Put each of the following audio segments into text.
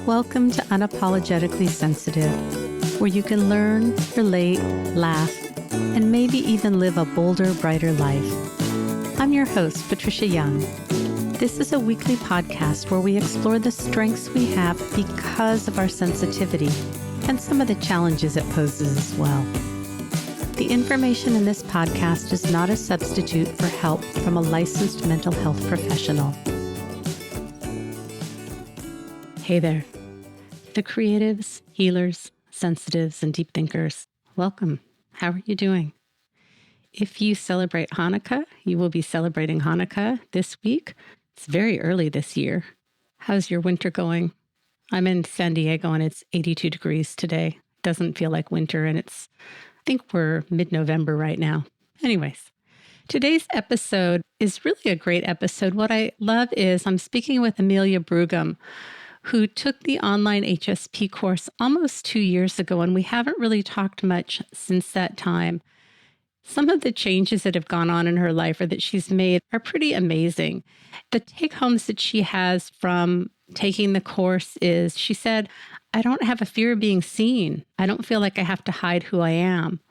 Welcome to Unapologetically Sensitive, where you can learn, relate, laugh, and maybe even live a bolder, brighter life. I'm your host, Patricia Young. This is a weekly podcast where we explore the strengths we have because of our sensitivity and some of the challenges it poses as well. The information in this podcast is not a substitute for help from a licensed mental health professional. Hey there, the creatives, healers, sensitives, and deep thinkers. Welcome. How are you doing? If you celebrate Hanukkah, you will be celebrating Hanukkah this week. It's very early this year. How's your winter going? I'm in San Diego and it's 82 degrees today. Doesn't feel like winter and I think we're mid-November right now. Anyways, today's episode is really a great episode. What I love is I'm speaking with Amelia Breugem, who took the Online HSP course almost 2 years ago, and we haven't really talked much since that time. Some of the changes that have gone on in her life or that she's made are pretty amazing. The take-homes that she has from taking the course is, she said, I don't have a fear of being seen. I don't feel like I have to hide who I am.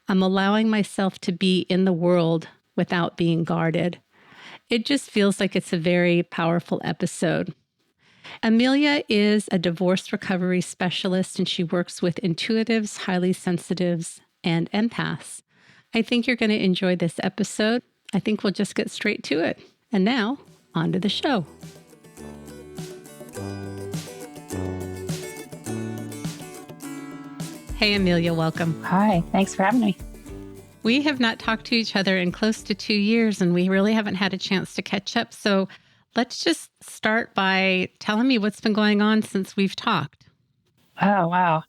I'm allowing myself to be in the world without being guarded. It just feels like it's a very powerful episode. Amelia is a divorce recovery specialist, and she works with intuitives, highly sensitives, and empaths. I think you're going to enjoy this episode. I think we'll just get straight to it. And now, on to the show. Hey, Amelia, welcome. Hi, thanks for having me. We have not talked to each other in close to 2 years, and we really haven't had a chance to catch up. So let's just start by telling me what's been going on since we've talked. Oh, wow.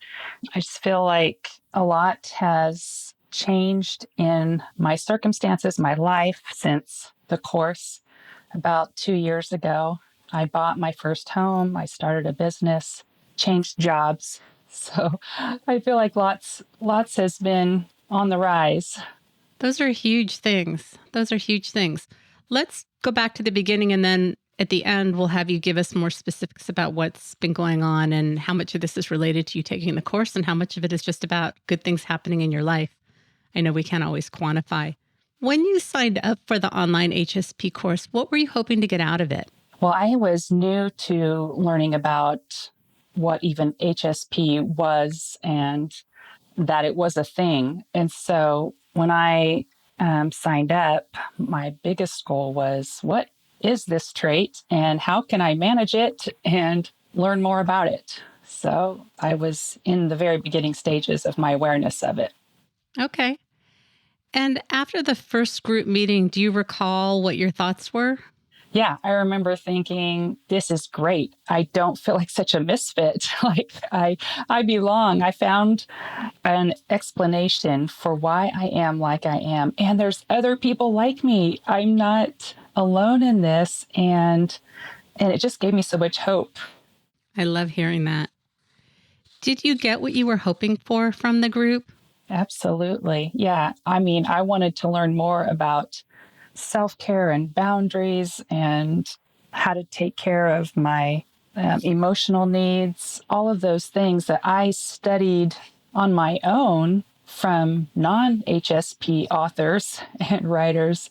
I just feel like a lot has changed in my circumstances, my life since the course. About 2 years ago, I bought my first home. I started a business, changed jobs. So I feel like lots has been on the rise. Those are huge things. Let's go back to the beginning, and then at the end, we'll have you give us more specifics about what's been going on and how much of this is related to you taking the course and how much of it is just about good things happening in your life. I know we can't always quantify. When you signed up for the Online HSP course, what were you hoping to get out of it? Well, I was new to learning about what even HSP was and that it was a thing. And so when I signed up, my biggest goal was, what is this trait and how can I manage it and learn more about it? So I was in the very beginning stages of my awareness of it. Okay. And after the first group meeting, do you recall what your thoughts were? Yeah, I remember thinking, this is great. I don't feel like such a misfit. Like I belong. I found an explanation for why I am like I am. And there's other people like me. I'm not alone in this. And it just gave me so much hope. I love hearing that. Did you get what you were hoping for from the group? Absolutely. Yeah. I mean, I wanted to learn more about self-care and boundaries and how to take care of my emotional needs, all of those things that I studied on my own from non-HSP authors and writers,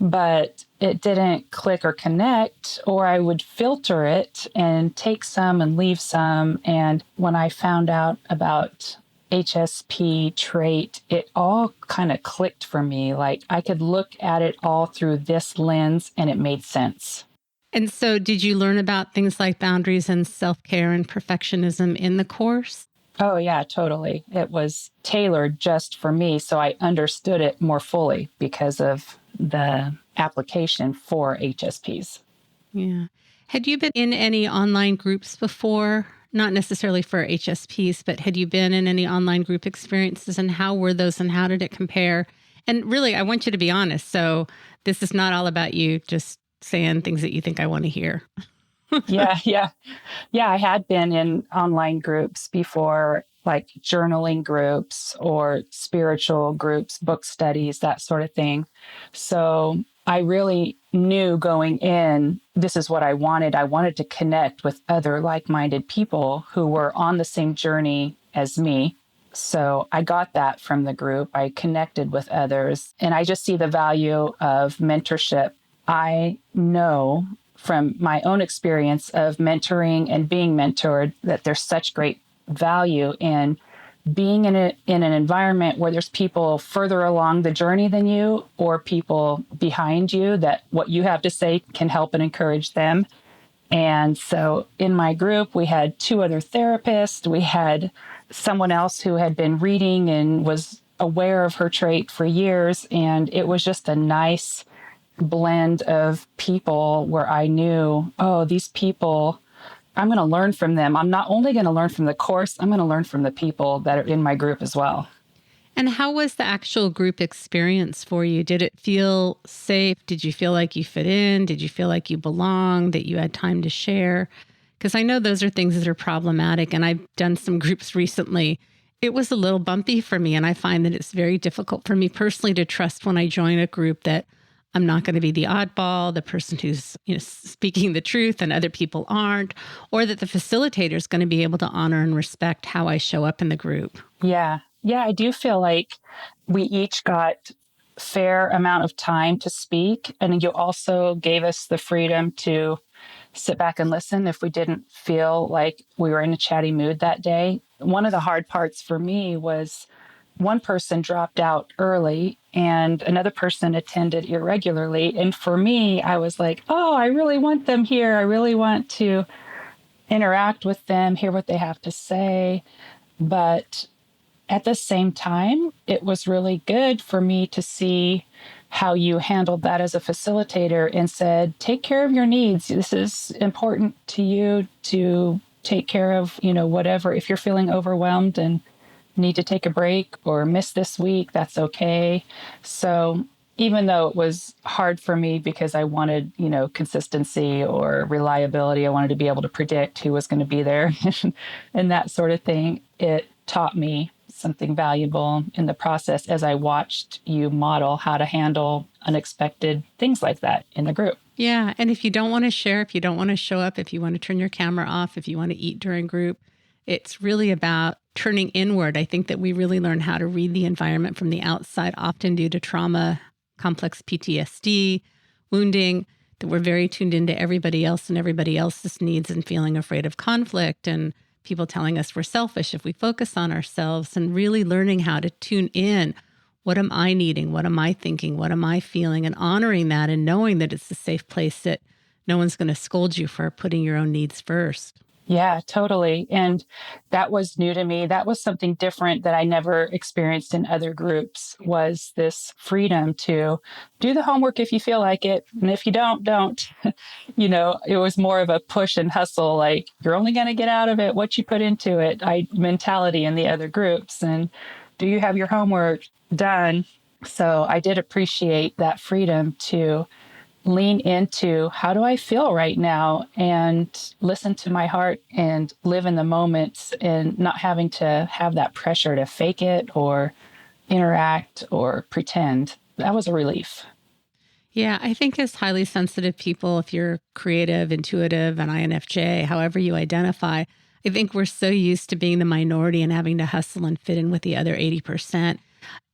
but it didn't click or connect, or I would filter it and take some and leave some. And when I found out about HSP trait, it all kind of clicked for me. Like I could look at it all through this lens and it made sense. And so did you learn about things like boundaries and self-care and perfectionism in the course? Oh, yeah, totally. It was tailored just for me. So I understood it more fully because of the application for HSPs. Yeah. Had you been in any online groups before? Not necessarily for HSPs, but had you been in any online group experiences, and how were those and how did it compare? And really, I want you to be honest. So this is not all about you just saying things that you think I want to hear. Yeah. I had been in online groups before, like journaling groups or spiritual groups, book studies, that sort of thing. So I really knew going in, this is what I wanted. I wanted to connect with other like-minded people who were on the same journey as me. So I got that from the group. I connected with others, and I just see the value of mentorship. I know from my own experience of mentoring and being mentored that there's such great value in being in an environment where there's people further along the journey than you, or people behind you that what you have to say can help and encourage them. And so in my group, we had 2 other therapists. We had someone else who had been reading and was aware of her trait for years. And it was just a nice blend of people where I knew, oh, these people, I'm going to learn from them. I'm not only going to learn from the course, I'm going to learn from the people that are in my group as well. And how was the actual group experience for you? Did it feel safe? Did you feel like you fit in? Did you feel like you belonged, that you had time to share? Because I know those are things that are problematic, and I've done some groups recently. It was a little bumpy for me, and I find that it's very difficult for me personally to trust when I join a group that I'm not going to be the oddball, the person who's speaking the truth and other people aren't, or that the facilitator is going to be able to honor and respect how I show up in the group. Yeah. Yeah, I do feel like we each got fair amount of time to speak. And you also gave us the freedom to sit back and listen if we didn't feel like we were in a chatty mood that day. One of the hard parts for me was one person dropped out early and another person attended irregularly. And for me, I was like, oh, I really want them here. I really want to interact with them, hear what they have to say. But at the same time, it was really good for me to see how you handled that as a facilitator and said, take care of your needs. This is important to you to take care of, whatever. If you're feeling overwhelmed and need to take a break or miss this week, that's okay. So even though it was hard for me because I wanted, consistency or reliability, I wanted to be able to predict who was going to be there and that sort of thing, it taught me something valuable in the process as I watched you model how to handle unexpected things like that in the group. Yeah. And if you don't want to share, if you don't want to show up, if you want to turn your camera off, if you want to eat during group, it's really about turning inward. I think that we really learn how to read the environment from the outside, often due to trauma, complex PTSD, wounding, that we're very tuned into everybody else and everybody else's needs and feeling afraid of conflict and people telling us we're selfish if we focus on ourselves, and really learning how to tune in. What am I needing? What am I thinking? What am I feeling? And honoring that and knowing that it's a safe place, that no one's going to scold you for putting your own needs first. Yeah, totally. And that was new to me. That was something different that I never experienced in other groups, was this freedom to do the homework if you feel like it. And if you don't. It was more of a push and hustle, like you're only going to get out of it what you put into it mentality in the other groups. And do you have your homework done? So I did appreciate that freedom to lean into how do I feel right now and listen to my heart and live in the moments and not having to have that pressure to fake it or interact or pretend. That was a relief. Yeah, I think as highly sensitive people, if you're creative, intuitive, and INFJ, however you identify, I think we're so used to being the minority and having to hustle and fit in with the other 80%.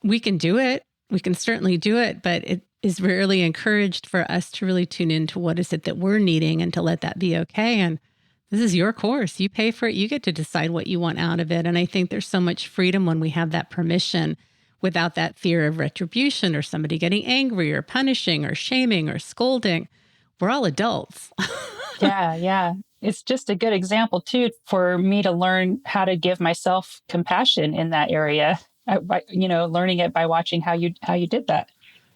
We can do it. We can certainly do it, but it is rarely encouraged for us to really tune into what is it that we're needing and to let that be okay. And this is your course. You pay for it. You get to decide what you want out of it. And I think there's so much freedom when we have that permission without that fear of retribution or somebody getting angry or punishing or shaming or scolding. We're all adults. Yeah. It's just a good example, too, for me to learn how to give myself compassion in that area. Learning it by watching how you did that.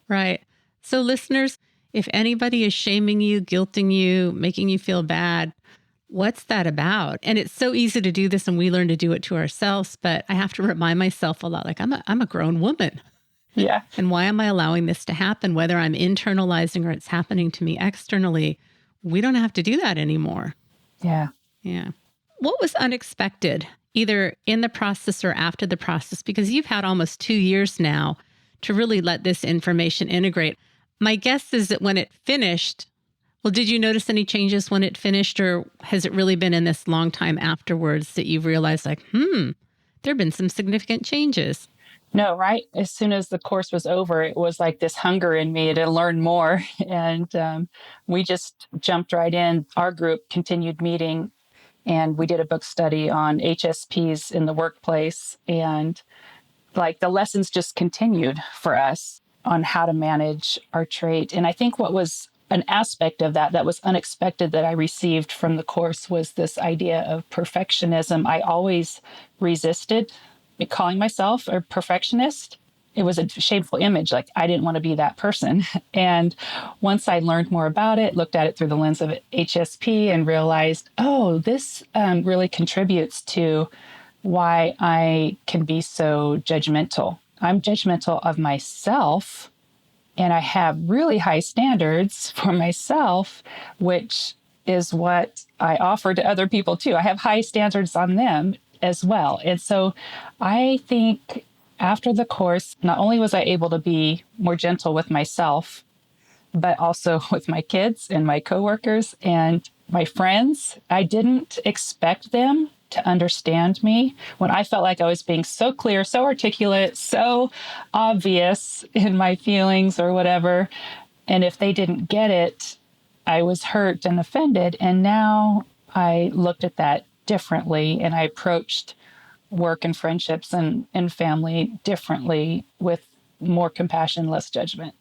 Right. So listeners, if anybody is shaming you, guilting you, making you feel bad, what's that about? And it's so easy to do this, and we learn to do it to ourselves. But I have to remind myself a lot, like I'm a grown woman. Yeah. And why am I allowing this to happen? Whether I'm internalizing or it's happening to me externally, we don't have to do that anymore. Yeah. Yeah. What was unexpected, either in the process or after the process? Because you've had almost 2 years now to really let this information integrate. My guess is that when it finished, well, did you notice any changes when it finished, or has it really been in this long time afterwards that you've realized like, there have been some significant changes? No, right? As soon as the course was over, it was like this hunger in me to learn more. And we just jumped right in. Our group continued meeting, and we did a book study on HSPs in the workplace. And like the lessons just continued for us on how to manage our trait. And I think what was an aspect of that was unexpected that I received from the course was this idea of perfectionism. I always resisted calling myself a perfectionist. It was a shameful image. Like I didn't want to be that person. And once I learned more about it, looked at it through the lens of HSP and realized, oh, this really contributes to why I can be so judgmental. I'm judgmental of myself, and I have really high standards for myself, which is what I offer to other people too. I have high standards on them as well. And so I think after the course, not only was I able to be more gentle with myself, but also with my kids and my coworkers and my friends. I didn't expect them to understand me when I felt like I was being so clear, so articulate, so obvious in my feelings or whatever. And if they didn't get it, I was hurt and offended. And now I looked at that differently, and I approached work and friendships and family differently with more compassion, less judgment.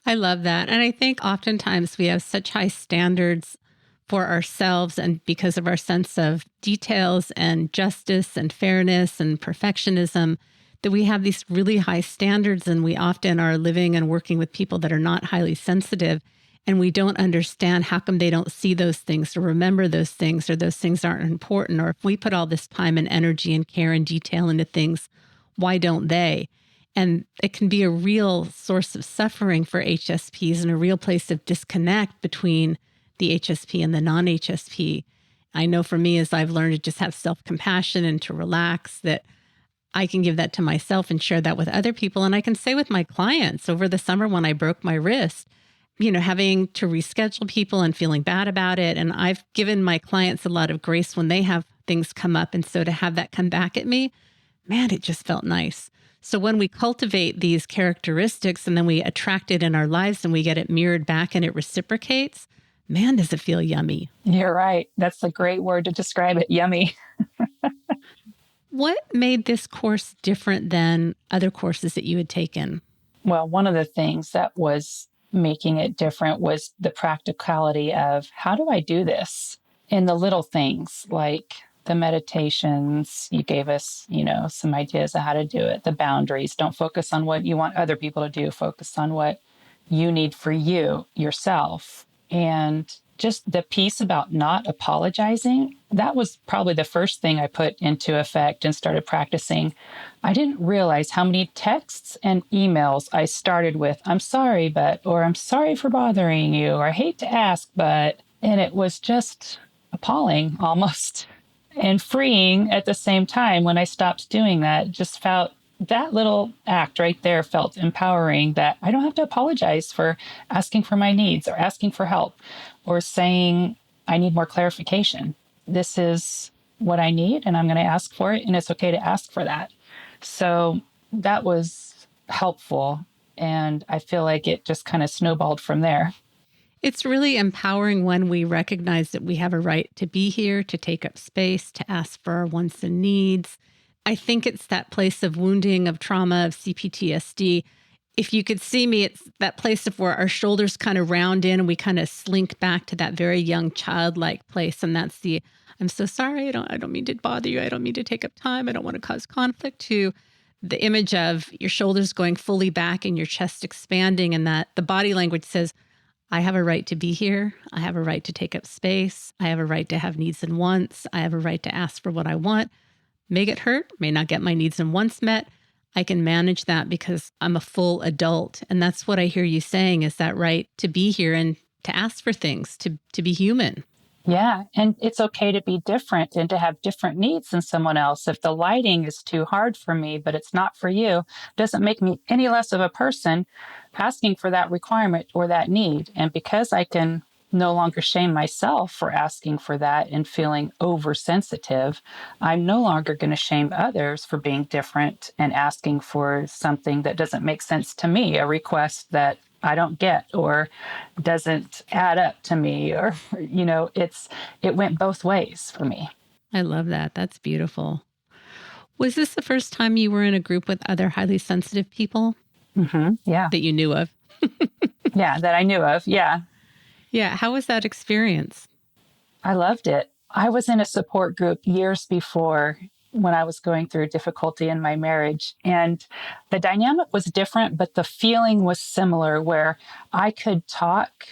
I love that. And I think oftentimes we have such high standards for ourselves, and because of our sense of details and justice and fairness and perfectionism, that we have these really high standards, and we often are living and working with people that are not highly sensitive, and we don't understand how come they don't see those things or remember those things, or those things aren't important, or if we put all this time and energy and care and detail into things, why don't they? And it can be a real source of suffering for HSPs and a real place of disconnect between the HSP and the non-HSP. I know for me, as I've learned to just have self-compassion and to relax, that I can give that to myself and share that with other people. And I can say with my clients over the summer when I broke my wrist, having to reschedule people and feeling bad about it. And I've given my clients a lot of grace when they have things come up. And so to have that come back at me, man, it just felt nice. So when we cultivate these characteristics and then we attract it in our lives and we get it mirrored back and it reciprocates, man, does it feel yummy. You're right. That's a great word to describe it. Yummy. What made this course different than other courses that you had taken? Well, one of the things that was making it different was the practicality of how do I do this? In the little things like the meditations, you gave us, some ideas of how to do it. The boundaries, don't focus on what you want other people to do, focus on what you need for you, yourself. And just the piece about not apologizing, that was probably the first thing I put into effect and started practicing. I didn't realize how many texts and emails I started with, I'm sorry, but, or I'm sorry for bothering you, or I hate to ask, but, and it was just appalling almost and freeing at the same time. When I stopped doing that, just felt that little act right there felt empowering, that I don't have to apologize for asking for my needs or asking for help or saying I need more clarification. This is what I need and I'm going to ask for it, and it's okay to ask for that. So that was helpful, and I feel like it just kind of snowballed from there. It's really empowering when we recognize that we have a right to be here, to take up space, to ask for our wants and needs. I think it's that place of wounding, of trauma, of CPTSD. If you could see me, it's that place of where our shoulders kind of round in and we kind of slink back to that very young childlike place. And that's the, I'm so sorry, I don't mean to bother you. I don't mean to take up time. I don't want to cause conflict, to the image of your shoulders going fully back and your chest expanding, and that the body language says, I have a right to be here. I have a right to take up space. I have a right to have needs and wants. I have a right to ask for what I want. May get hurt, may not get my needs and wants met. I can manage that because I'm a full adult. And that's what I hear you saying, is that right to be here and to ask for things, to be human. Yeah. And it's okay to be different and to have different needs than someone else. If the lighting is too hard for me, but it's not for you, doesn't make me any less of a person asking for that requirement or that need. And because I can no longer shame myself for asking for that and feeling oversensitive, I'm no longer going to shame others for being different and asking for something that doesn't make sense to me, a request that I don't get or doesn't add up to me, or it went both ways for me. I love that. That's beautiful. Was this the first time you were in a group with other highly sensitive people Yeah. that you knew of? Yeah, that I knew of. Yeah. Yeah. How was that experience? I loved it. I was in a support group years before when I was going through difficulty in my marriage. And the dynamic was different, but the feeling was similar, where I could talk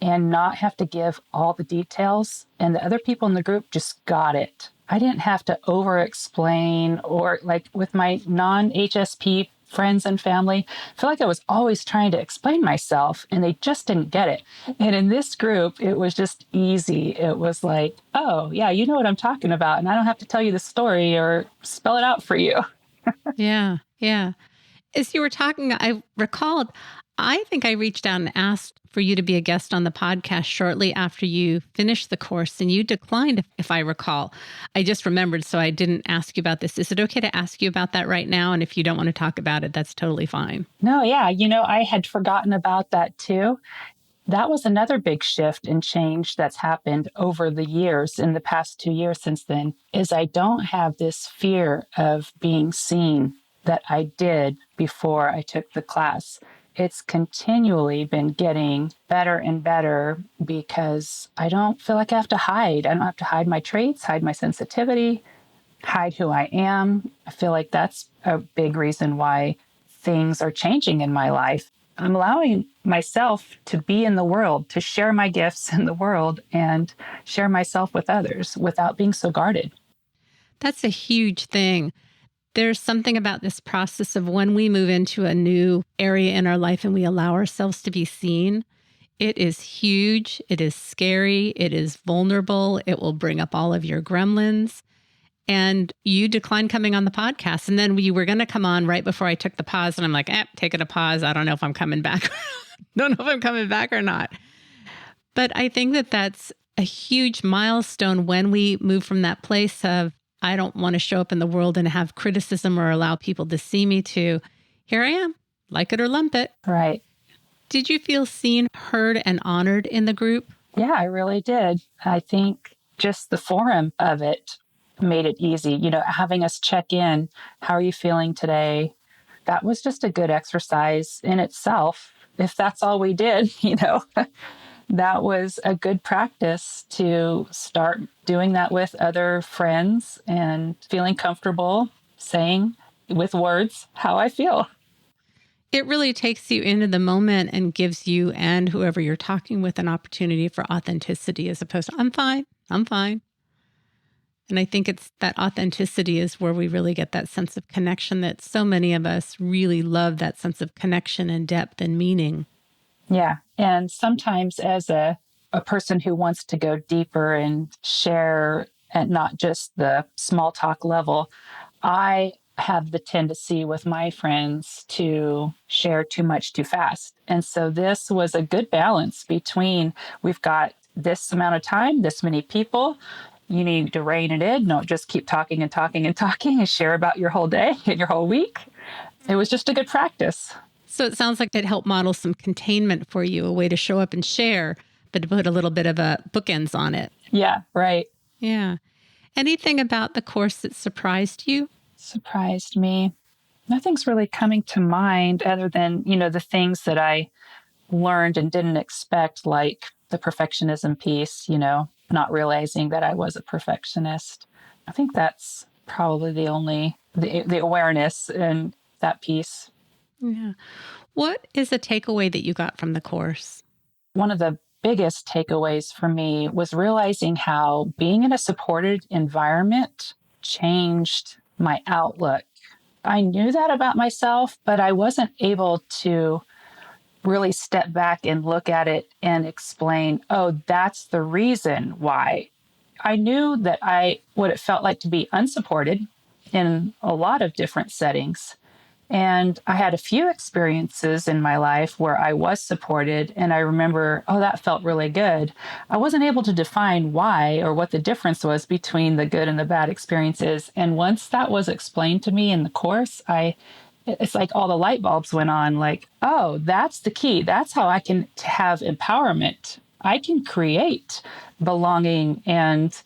and not have to give all the details. And the other people in the group just got it. I didn't have to over explain, or like with my non HSP friends and family, I feel like I was always trying to explain myself and they just didn't get it. And in this group, it was just easy. It was like, oh, yeah, you know what I'm talking about. And I don't have to tell you the story or spell it out for you. Yeah. Yeah. As you were talking, I recalled, I think I reached out and asked for you to be a guest on the podcast shortly after you finished the course, and you declined, if I recall. I just remembered, so I didn't ask you about this. Is it okay to ask you about that right now? And if you don't want to talk about it, that's totally fine. No, yeah, I had forgotten about that too. That was another big shift and change that's happened over the years, in the past 2 years since then, is I don't have this fear of being seen that I did before I took the class. It's continually been getting better and better because I don't feel like I have to hide. I don't have to hide my traits, hide my sensitivity, hide who I am. I feel like that's a big reason why things are changing in my life. I'm allowing myself to be in the world, to share my gifts in the world and share myself with others without being so guarded. That's a huge thing. There's something about this process of when we move into a new area in our life and we allow ourselves to be seen. It is huge. It is scary. It is vulnerable. It will bring up all of your gremlins. And you declined coming on the podcast. And then you were going to come on right before I took the pause. And I'm like, taking a pause. I don't know if I'm coming back. Don't know if I'm coming back or not. But I think that that's a huge milestone when we move from that place of, I don't want to show up in the world and have criticism or allow people to see me, to here I am, like it or lump it. Right. Did you feel seen, heard, and honored in the group? Yeah, I really did. I think just the forum of it made it easy. Having us check in, how are you feeling today? That was just a good exercise in itself. If that's all we did, that was a good practice to start doing that with other friends and feeling comfortable saying with words how I feel. It really takes you into the moment and gives you and whoever you're talking with an opportunity for authenticity, as opposed to, I'm fine, I'm fine. And I think it's that authenticity is where we really get that sense of connection that so many of us really love, that sense of connection and depth and meaning. Yeah. And sometimes as a person who wants to go deeper and share at not just the small talk level, I have the tendency with my friends to share too much too fast. And so this was a good balance between, we've got this amount of time, this many people. You need to rein it in. Don't just keep talking and talking and talking and share about your whole day and your whole week. It was just a good practice. So it sounds like it helped model some containment for you, a way to show up and share, but to put a little bit of a bookends on it. Yeah, right. Yeah. Anything about the course that surprised you? Surprised me. Nothing's really coming to mind other than, the things that I learned and didn't expect, like the perfectionism piece, not realizing that I was a perfectionist. I think that's probably the awareness in that piece. Yeah. What is a takeaway that you got from the course? One of the biggest takeaways for me was realizing how being in a supported environment changed my outlook. I knew that about myself, but I wasn't able to really step back and look at it and explain, oh, that's the reason why. I knew that what it felt like to be unsupported in a lot of different settings. And I had a few experiences in my life where I was supported, and I remember, oh, that felt really good. I wasn't able to define why or what the difference was between the good and the bad experiences. And once that was explained to me in the course, it's like all the light bulbs went on, like, oh, that's the key. That's how I can have empowerment. I can create belonging and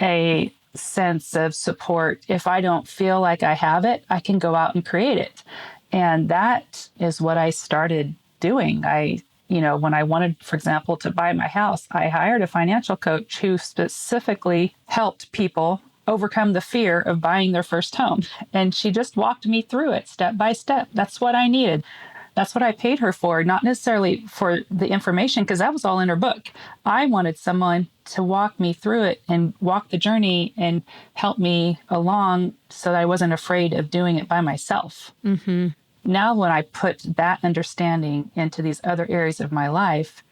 a sense of support. If I don't feel like I have it, I can go out and create it. And that is what I started doing. When I wanted, for example, to buy my house, I hired a financial coach who specifically helped people overcome the fear of buying their first home. And she just walked me through it step by step. That's what I needed. That's what I paid her for, not necessarily for the information, because that was all in her book. I wanted someone to walk me through it and walk the journey and help me along so that I wasn't afraid of doing it by myself. Mm-hmm. Now, when I put that understanding into these other areas of my life,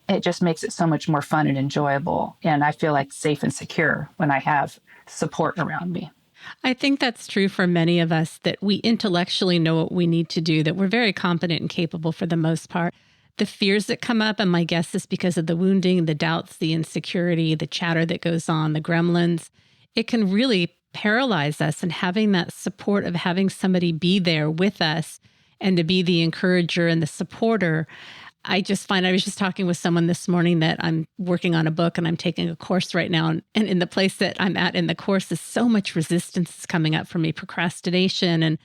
it just makes it so much more fun and enjoyable. And I feel like safe and secure when I have support around me. I think that's true for many of us, that we intellectually know what we need to do, that we're very competent and capable for the most part. The fears that come up, and my guess is because of the wounding, the doubts, the insecurity, the chatter that goes on, the gremlins, it can really paralyze us. And having that support of having somebody be there with us and to be the encourager and the supporter, I was just talking with someone this morning that I'm working on a book and I'm taking a course right now. And in the place that I'm at in the course is so much resistance is coming up for me, procrastination. And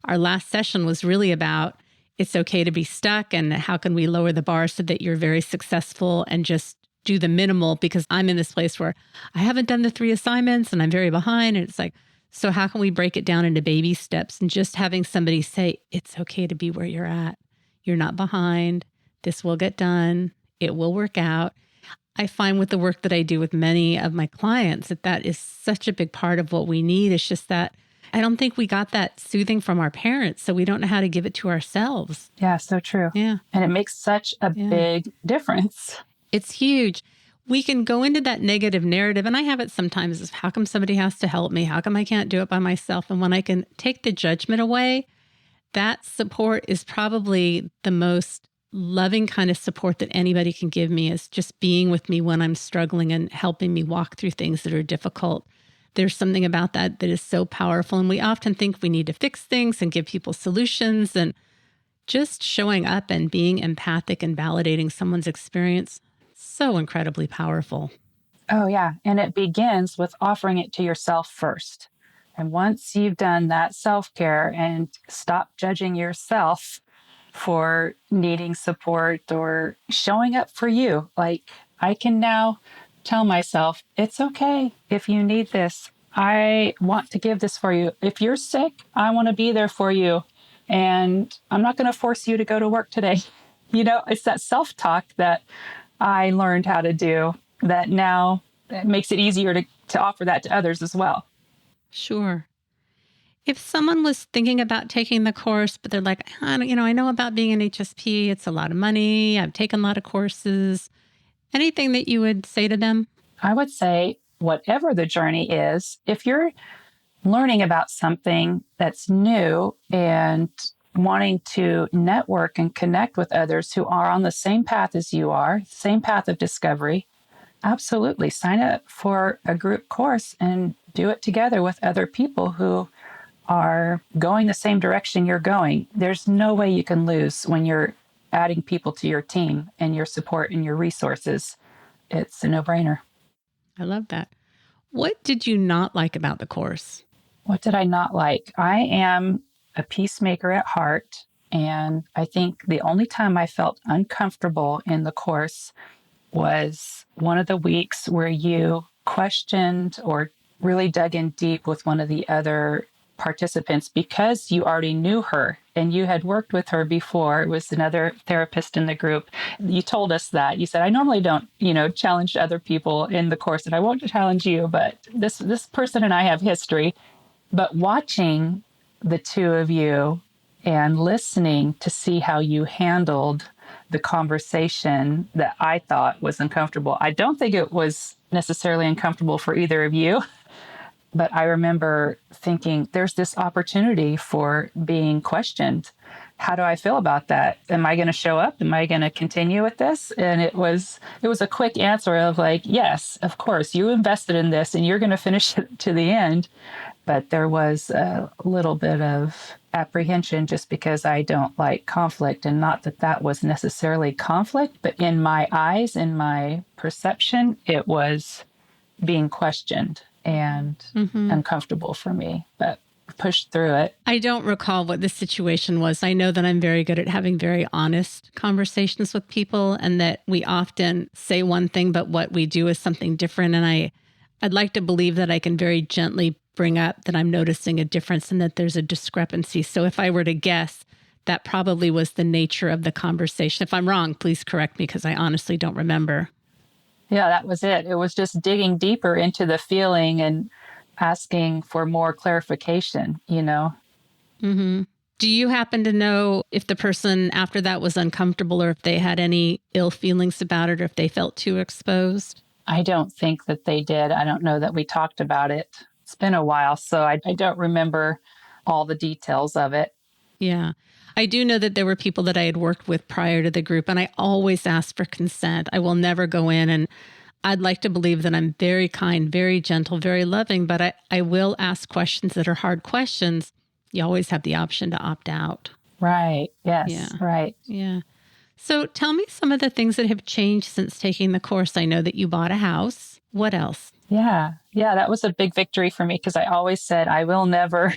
our last session was really about it's okay to be stuck and how can we lower the bar so that you're very successful and just do the minimal, because I'm in this place where I haven't done the 3 assignments and I'm very behind. And it's like, so how can we break it down into baby steps? And just having somebody say, it's okay to be where you're at. You're not behind. This will get done. It will work out. I find with the work that I do with many of my clients that is such a big part of what we need. It's just that I don't think we got that soothing from our parents, so we don't know how to give it to ourselves. Yeah, so true. Yeah. And it makes such a big difference. It's huge. We can go into that negative narrative, and I have it sometimes, is how come somebody has to help me? How come I can't do it by myself? And when I can take the judgment away, that support is probably the most loving kind of support that anybody can give me, is just being with me when I'm struggling and helping me walk through things that are difficult. There's something about that is so powerful. And we often think we need to fix things and give people solutions, and just showing up and being empathic and validating someone's experience, so incredibly powerful. Oh, yeah. And it begins with offering it to yourself first. And once you've done that self-care and stop judging yourself for needing support or showing up for you, like I can now tell myself, it's okay if you need this. I want to give this for you. If you're sick, I want to be there for you. And I'm not going to force you to go to work today. It's that self-talk that I learned how to do that now it makes it easier to offer that to others as well. Sure. If someone was thinking about taking the course, but they're like, I know about being an HSP. It's a lot of money. I've taken a lot of courses. Anything that you would say to them? I would say, whatever the journey is, if you're learning about something that's new and wanting to network and connect with others who are on the same path as you are, same path of discovery, absolutely sign up for a group course and do it together with other people who are going the same direction you're going. There's no way you can lose when you're adding people to your team and your support and your resources. It's a no-brainer. I love that. What did you not like about the course? What did I not like? I am a peacemaker at heart. And I think the only time I felt uncomfortable in the course was one of the weeks where you questioned or really dug in deep with one of the other participants because you already knew her and you had worked with her before. It was another therapist in the group. You told us that. You said, I normally don't, challenge other people in the course, and I won't challenge you, but this person and I have history. But watching the two of you and listening to see how you handled the conversation that I thought was uncomfortable. I don't think it was necessarily uncomfortable for either of you. But I remember thinking, there's this opportunity for being questioned. How do I feel about that? Am I going to show up? Am I going to continue with this? And it was a quick answer of like, yes, of course, you invested in this and you're going to finish it to the end. But there was a little bit of apprehension just because I don't like conflict, and not that that was necessarily conflict, but in my eyes, in my perception, it was being questioned and uncomfortable for me, but pushed through it. I don't recall what the situation was. I know that I'm very good at having very honest conversations with people, and that we often say one thing, but what we do is something different. And I'd like to believe that I can very gently bring up that I'm noticing a difference and that there's a discrepancy. So if I were to guess, that probably was the nature of the conversation. If I'm wrong, please correct me, because I honestly don't remember. Yeah, that was it. It was just digging deeper into the feeling and asking for more clarification, Mm-hmm. Do you happen to know if the person after that was uncomfortable, or if they had any ill feelings about it, or if they felt too exposed? I don't think that they did. I don't know that we talked about it. It's been a while, so I don't remember all the details of it. Yeah. I do know that there were people that I had worked with prior to the group, and I always ask for consent. I will never go in, and I'd like to believe that I'm very kind, very gentle, very loving, but I will ask questions that are hard questions. You always have the option to opt out. Right. Yes. Yeah. Right. Yeah. So tell me some of the things that have changed since taking the course. I know that you bought a house. What else? Yeah. Yeah. That was a big victory for me, because I always said, I will never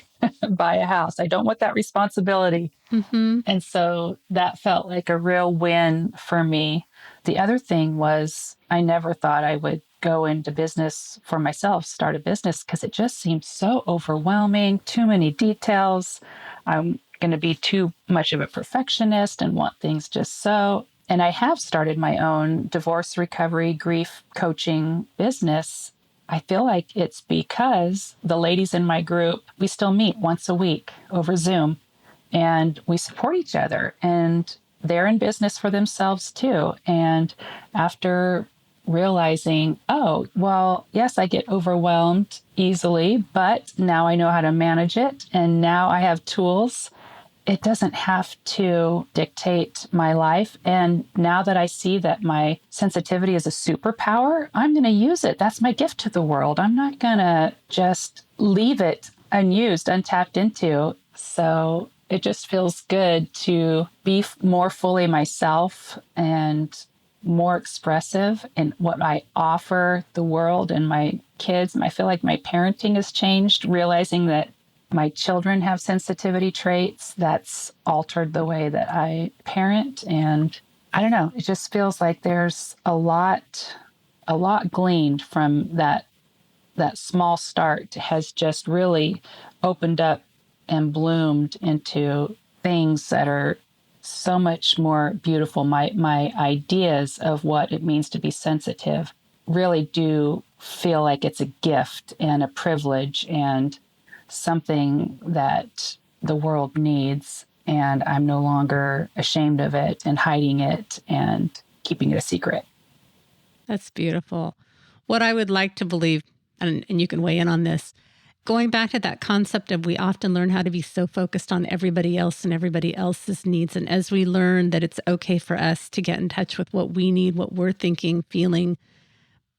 buy a house. I don't want that responsibility. Mm-hmm. And so that felt like a real win for me. The other thing was, I never thought I would go into business for myself, start a business, because it just seemed so overwhelming, too many details. I'm going to be too much of a perfectionist and want things just so. And I have started my own divorce recovery, grief coaching business. I feel like it's because the ladies in my group, we still meet once a week over Zoom, and we support each other, and they're in business for themselves too. And after realizing, oh, well, yes, I get overwhelmed easily, but now I know how to manage it. And now I have tools. It doesn't have to dictate my life. And now that I see that my sensitivity is a superpower, I'm going to use it. That's my gift to the world. I'm not going to just leave it unused, untapped into. So it just feels good to be more fully myself and more expressive in what I offer the world and my kids. I feel like my parenting has changed, realizing that my children have sensitivity traits that's altered the way that I parent. And I don't know, it just feels like there's a lot gleaned from that small start has just really opened up and bloomed into things that are so much more beautiful. My ideas of what it means to be sensitive really do feel like it's a gift and a privilege and something that the world needs. And I'm no longer ashamed of it and hiding it and keeping it a secret. That's beautiful. What I would like to believe, and you can weigh in on this, going back to that concept of we often learn how to be so focused on everybody else and everybody else's needs. And as we learn that it's okay for us to get in touch with what we need, what we're thinking, feeling,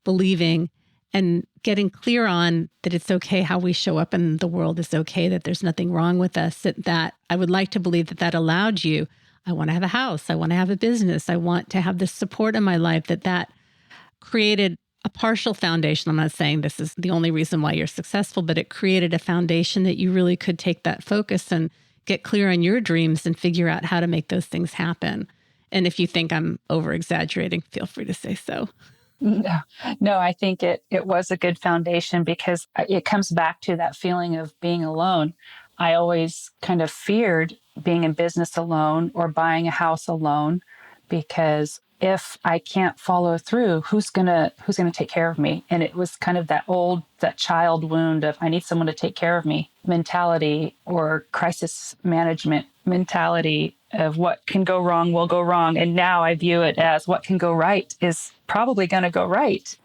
believing, and getting clear on that it's okay how we show up in the world is okay, that there's nothing wrong with us, that I would like to believe that allowed you, I want to have a house, I want to have a business, I want to have this support in my life, that created a partial foundation. I'm not saying this is the only reason why you're successful, but it created a foundation that you really could take that focus and get clear on your dreams and figure out how to make those things happen. And if you think I'm over exaggerating, feel free to say so. No, I think it was a good foundation, because it comes back to that feeling of being alone. I always kind of feared being in business alone or buying a house alone, because if I can't follow through, who's gonna take care of me? And it was kind of that child wound of I need someone to take care of me mentality, or crisis management mentality. of what can go wrong will go wrong. And now I view it as what can go right is probably going to go right.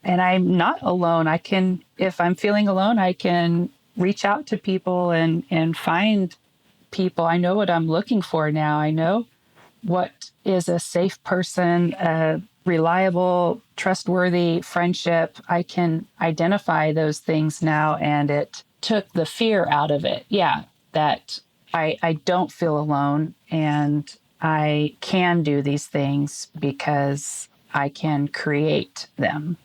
And I'm not alone. If I'm feeling alone, I can reach out to people and find people. I know what I'm looking for now. I know what is a safe person, a reliable, trustworthy friendship. I can identify those things now, and it took the fear out of it. Yeah, that I don't feel alone and I can do these things because I can create them.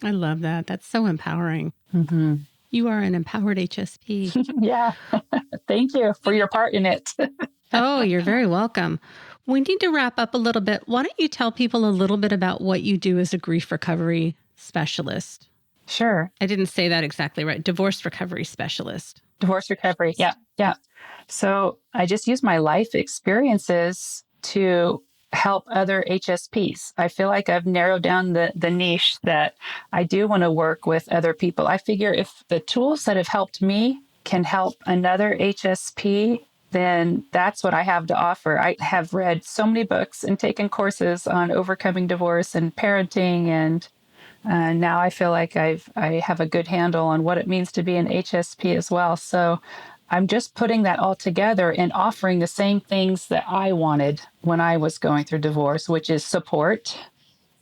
I love that. That's so empowering. Mm-hmm. You are an empowered HSP. Yeah. Thank you for your part in it. Oh, you're very welcome. We need to wrap up a little bit. Why don't you tell people a little bit about what you do as a grief recovery specialist? Sure. I didn't say that exactly right. Divorce recovery specialist. Divorce recovery. Yeah. Yeah. So I just use my life experiences to help other HSPs. I feel like I've narrowed down the niche that I do want to work with other people. I figure if the tools that have helped me can help another HSP, then that's what I have to offer. I have read so many books and taken courses on overcoming divorce and parenting, and now I feel like I have a good handle on what it means to be an HSP as well. So I'm just putting that all together and offering the same things that I wanted when I was going through divorce, which is support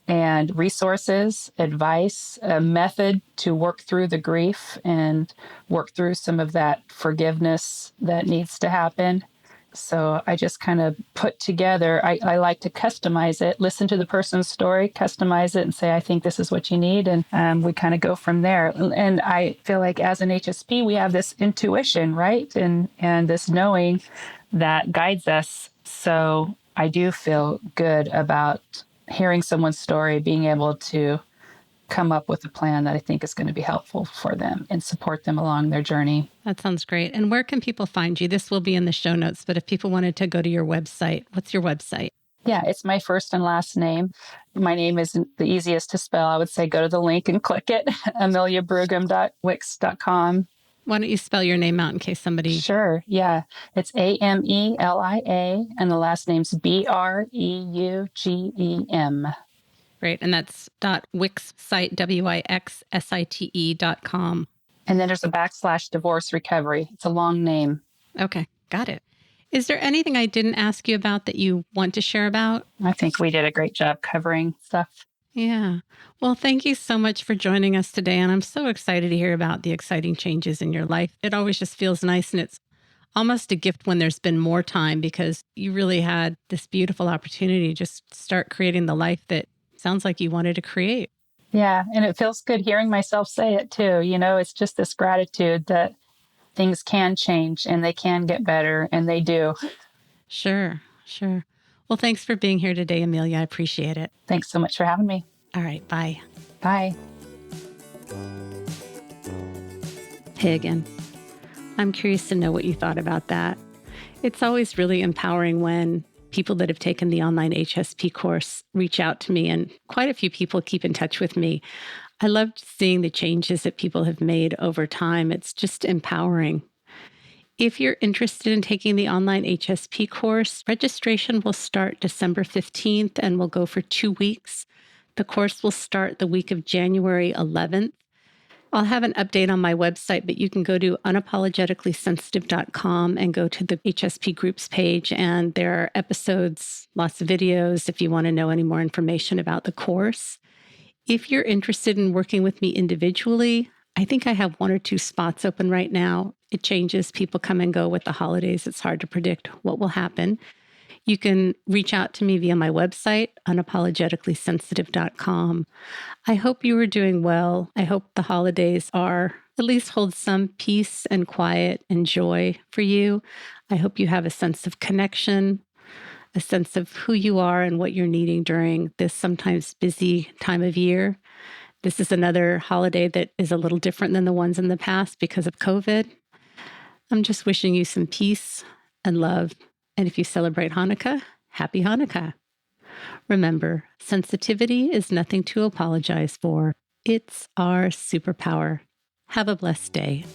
and resources, advice, a method to work through the grief and work through some of that forgiveness that needs to happen. So I just kind of put together, I like to customize it, listen to the person's story, customize it and say, I think this is what you need. And we kind of go from there. And I feel like as an HSP, we have this intuition, right? And this knowing that guides us. So I do feel good about hearing someone's story, being able to come up with a plan that I think is going to be helpful for them and support them along their journey. That sounds great. And where can people find you? This will be in the show notes, but if people wanted to go to your website, what's your website? Yeah, it's my first and last name. My name isn't the easiest to spell. I would say go to the link and click it, ameliabreugem.wix.com. Why don't you spell your name out in case somebody... Sure. Yeah. It's Amelia, and the last name's Breugem. Great. And that's .wixsite, WIXSITE.com. And then there's a / divorce recovery. It's a long name. Okay. Got it. Is there anything I didn't ask you about that you want to share about? I think we did a great job covering stuff. Yeah. Well, thank you so much for joining us today. And I'm so excited to hear about the exciting changes in your life. It always just feels nice. And it's almost a gift when there's been more time because you really had this beautiful opportunity to just start creating the life that sounds like you wanted to create. Yeah. And it feels good hearing myself say it too. You know, it's just this gratitude that things can change and they can get better, and they do. Sure. Well, thanks for being here today, Amelia. I appreciate it. Thanks so much for having me. All right. Bye. Bye. Hey again. I'm curious to know what you thought about that. It's always really empowering when people that have taken the Online HSP course reach out to me, and quite a few people keep in touch with me. I loved seeing the changes that people have made over time. It's just empowering. If you're interested in taking the Online HSP course, registration will start December 15th and will go for 2 weeks. The course will start the week of January 11th. I'll have an update on my website, but you can go to unapologeticallysensitive.com and go to the HSP groups page, and there are episodes, lots of videos if you want to know any more information about the course. If you're interested in working with me individually, I think I have 1 or 2 spots open right now. It changes. People come and go with the holidays. It's hard to predict what will happen. You can reach out to me via my website, unapologeticallysensitive.com. I hope you are doing well. I hope the holidays are at least hold some peace and quiet and joy for you. I hope you have a sense of connection, a sense of who you are and what you're needing during this sometimes busy time of year. This is another holiday that is a little different than the ones in the past because of COVID. I'm just wishing you some peace and love. And if you celebrate Hanukkah, happy Hanukkah. Remember, sensitivity is nothing to apologize for. It's our superpower. Have a blessed day.